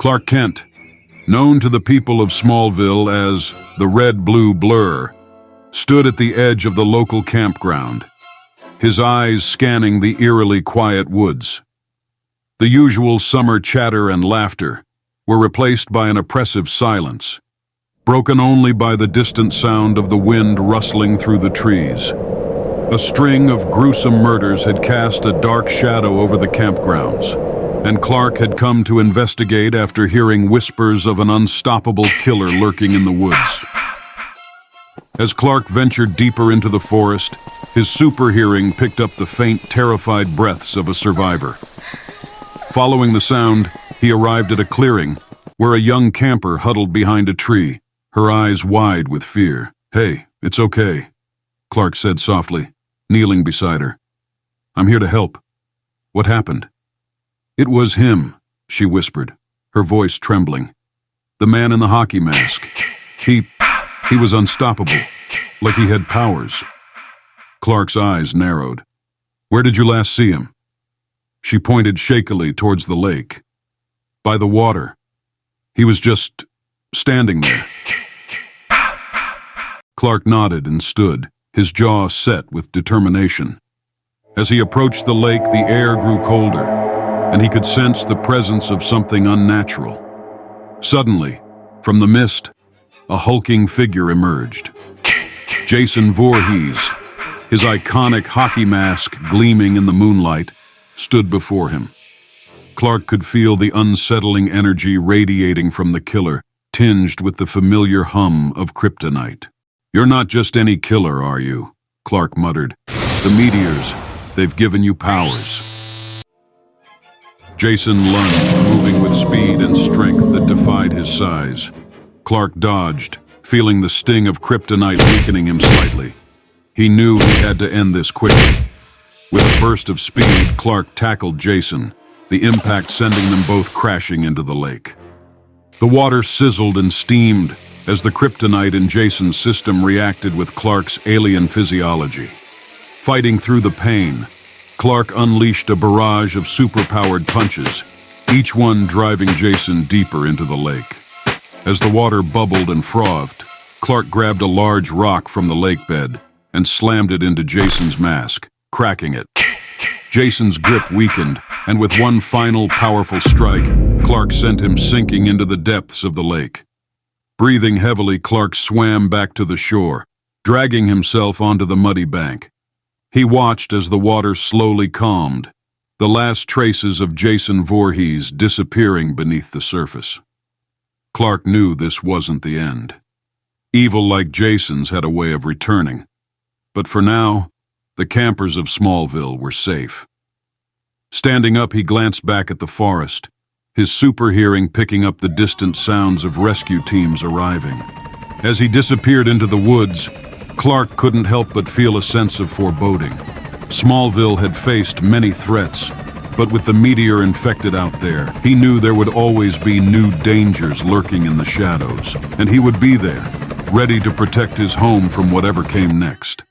Clark Kent, known to the people of Smallville as the Red-Blue Blur, stood at the edge of the local campground, his eyes scanning the eerily quiet woods. The usual summer chatter and laughter were replaced by an oppressive silence, broken only by the distant sound of the wind rustling through the trees. A string of gruesome murders had cast a dark shadow over the campgrounds, and Clark had come to investigate after hearing whispers of an unstoppable killer lurking in the woods. As Clark ventured deeper into the forest, his super hearing picked up the faint, terrified breaths of a survivor. Following the sound, he arrived at a clearing where a young camper huddled behind a tree, her eyes wide with fear. "Hey, it's okay," Clark said softly, kneeling beside her. "I'm here to help. What happened?" "It was him," she whispered, her voice trembling. "The man in the hockey mask. He was unstoppable, like he had powers." Clark's eyes narrowed. "Where did you last see him?" She pointed shakily towards the lake. "By the water. He was just standing there." Clark nodded and stood, his jaw set with determination. As he approached the lake, the air grew colder, and he could sense the presence of something unnatural. Suddenly, from the mist, a hulking figure emerged. Jason Voorhees, his iconic hockey mask gleaming in the moonlight, stood before him. Clark could feel the unsettling energy radiating from the killer, tinged with the familiar hum of kryptonite. "You're not just any killer, are you?" Clark muttered. "The meteors, they've given you powers." Jason lunged, moving with speed and strength that defied his size. Clark dodged, feeling the sting of kryptonite weakening him slightly. He knew he had to end this quickly. With a burst of speed, Clark tackled Jason, the impact sending them both crashing into the lake. The water sizzled and steamed as the kryptonite in Jason's system reacted with Clark's alien physiology. Fighting through the pain, Clark unleashed a barrage of superpowered punches, each one driving Jason deeper into the lake. As the water bubbled and frothed, Clark grabbed a large rock from the lake bed and slammed it into Jason's mask, cracking it. Jason's grip weakened, and with one final powerful strike, Clark sent him sinking into the depths of the lake. Breathing heavily, Clark swam back to the shore, dragging himself onto the muddy bank. He watched as the water slowly calmed, the last traces of Jason Voorhees disappearing beneath the surface. Clark knew this wasn't the end. Evil like Jason's had a way of returning. But for now, the campers of Smallville were safe. Standing up, he glanced back at the forest, his super hearing picking up the distant sounds of rescue teams arriving. As he disappeared into the woods, Clark couldn't help but feel a sense of foreboding. Smallville had faced many threats, but with the meteor infected out there, he knew there would always be new dangers lurking in the shadows, and he would be there, ready to protect his home from whatever came next.